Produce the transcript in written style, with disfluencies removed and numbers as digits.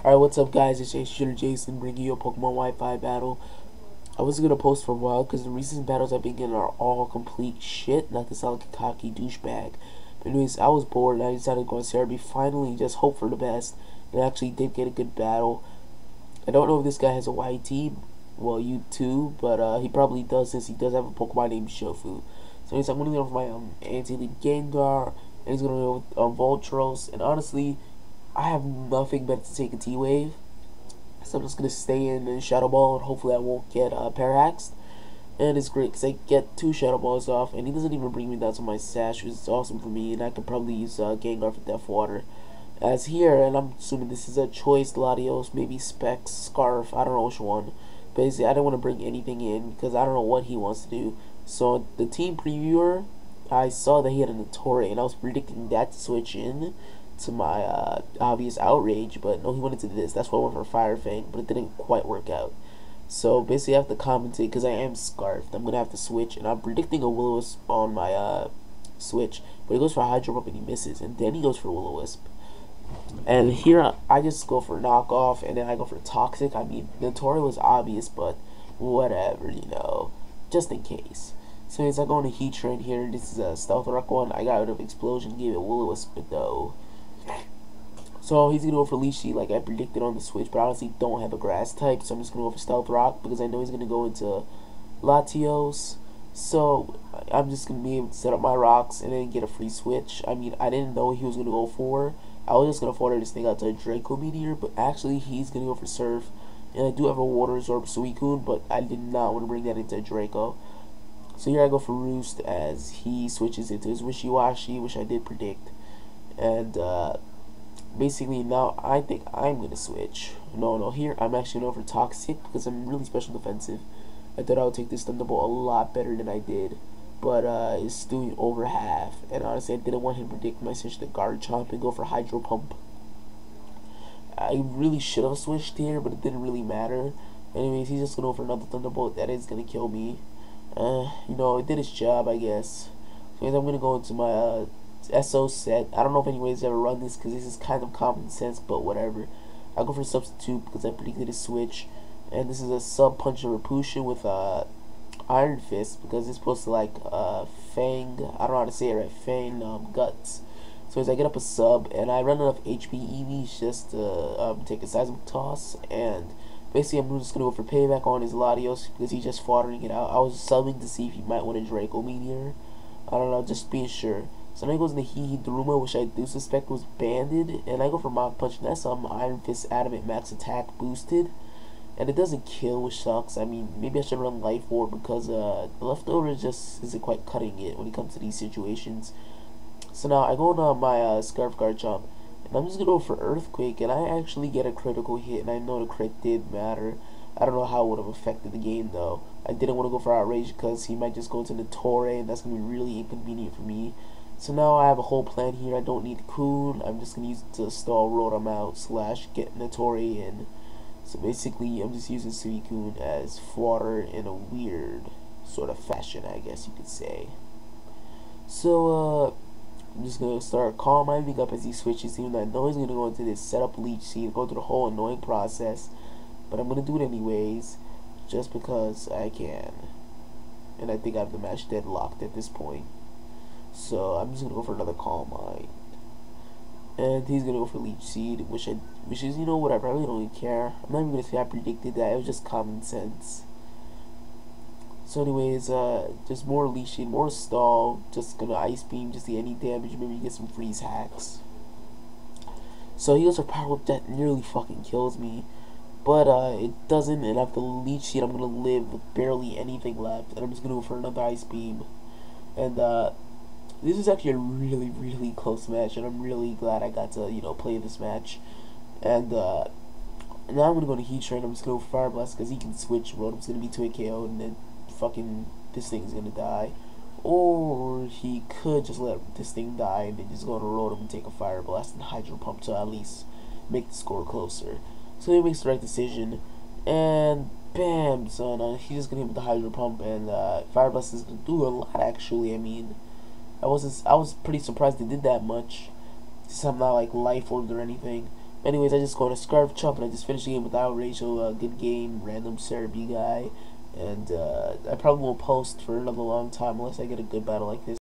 Alright, what's up guys, it's Jason bringing you a Pokemon Wi-Fi battle. I wasn't gonna post for a while because the recent battles I've been getting are all complete shit, not to sound like a cocky douchebag. But anyways, I was bored and I decided to go on Serebii, finally just hope for the best, and I actually did get a good battle. I don't know if this guy has a YT, well you too, but he probably does since he does have a Pokemon named Shofu. So anyways, I'm gonna go for my anti-lead Gengar, and he's gonna go with Voltros, and honestly, I have nothing better to take a T-Wave, so I'm just going to stay in Shadow Ball, and hopefully I won't get Parahaxed. And it's great, because I get 2 Shadow Balls off, and he doesn't even bring me down to my Sash, which is awesome for me, and I could probably use Gengar for Death Water. As here, and I'm assuming this is a Choice, Latios, maybe Specs, Scarf, I don't know which one. Basically, I don't want to bring anything in, because I don't know what he wants to do. So, the team previewer, I saw that he had a Notori, and I was predicting that to switch in to my obvious outrage, but no, he went into this. That's why I went for Fire Fang, but it didn't quite work out. So basically, I have to compensate because I am Scarfed. I'm gonna have to switch, and I'm predicting a Will-O-Wisp on my switch, but he goes for Hydro Pump and he misses, and then he goes for Will-O-Wisp. And here I just go for knockoff, and then I go for Toxic. I mean, the Tori was obvious, but whatever, you know, just in case. So as I go into Heat Train here, this is a Stealth Rock one. I got rid of Explosion, gave it Will-O-Wisp though. So he's gonna go for Leech Seed like I predicted on the switch, but I honestly don't have a grass type, so I'm just gonna go for Stealth Rock because I know he's gonna go into Latios. So I'm just gonna be able to set up my rocks and then get a free switch. I mean, I didn't know he was gonna go for. I was just gonna fodder this thing out to a Draco Meteor, but actually he's gonna go for Surf. And I do have a Water Absorb Suicune, but I did not want to bring that into Draco. So here I go for Roost as he switches into his Wishy-Washy, which I did predict. And basically now I think I'm gonna switch. No, here I'm actually going for Toxic because I'm really special defensive. I thought I would take this Thunderbolt a lot better than I did, but it's doing over half. And honestly, I didn't want him to predict my switch to Garchomp and go for Hydro Pump. I really should have switched here, but it didn't really matter. Anyways, he's just gonna go for another Thunderbolt. That is gonna kill me. You know, it did its job, I guess. So I'm gonna go into my SO set. I don't know if anybody's ever run this because this is kind of common sense, but whatever. I'll go for Substitute because I predicted a switch. And this is a Sub Punch and Repulsion with Iron Fist because it's supposed to like Fang. I don't know how to say it right. Fang Guts. So as I get up a sub and I run enough HP EVs just to take a Seismic Toss, and basically I'm just gonna go for Payback on his Latios because he's just foddering it out. I was subbing to see if he might want a Draco Meteor. I don't know, just being sure. So then he goes into Hee Druma, which I do suspect was banded, and I go for Mach Punch, and that's Iron Fist Adamant Max Attack boosted. And it doesn't kill, which sucks. I mean, maybe I should run Life Orb because the leftover just isn't quite cutting it when it comes to these situations. So now I go on my Scarf Garchomp, and I'm just going to go for Earthquake, and I actually get a critical hit, and I know the crit did matter. I don't know how it would have affected the game, though. I didn't want to go for Outrage because he might just go into the Torre, and that's going to be really inconvenient for me. So now I have a whole plan here. I don't need Coon. I'm just going to use it to stall Rotom out / get Notori in. So basically, I'm just using Suicune as fodder in a weird sort of fashion, I guess you could say. So, I'm just going to start calm minding up as he switches, even though I know he's going to go into this setup Leech Seed, go through the whole annoying process. But I'm going to do it anyways, just because I can. And I think I have the match deadlocked at this point. So, I'm just going to go for another Calm Mind. And he's going to go for Leech Seed, which is, you know, whatever, I really don't even care. I'm not even going to say I predicted that, it was just common sense. So anyways, just more Leech Seed, more stall, just gonna Ice Beam, just see any damage, maybe get some freeze hacks. So he goes for Power Whip, that nearly fucking kills me. But it doesn't, and after Leech Seed, I'm gonna live with barely anything left, and I'm just gonna go for another Ice Beam. And this is actually a really, really close match, and I'm really glad I got to, you know, play this match. And now I'm gonna go to Heat Train. I'm just gonna go for Fire Blast because he can switch. Rotom's gonna be 2 KO, and then fucking this thing's gonna die. Or he could just let this thing die and then just go on a Rotom and take a Fire Blast and Hydro Pump to at least make the score closer. So he makes the right decision, and bam, son, he's just gonna hit with the Hydro Pump, and Fire Blast is gonna do a lot actually. I mean, I was pretty surprised they did that much. Since I'm not like Life Orbed or anything. Anyways, I just go to Scarf Chump and I just finished the game without Rachel. Good game, random Serebii guy. And I probably won't post for another long time unless I get a good battle like this.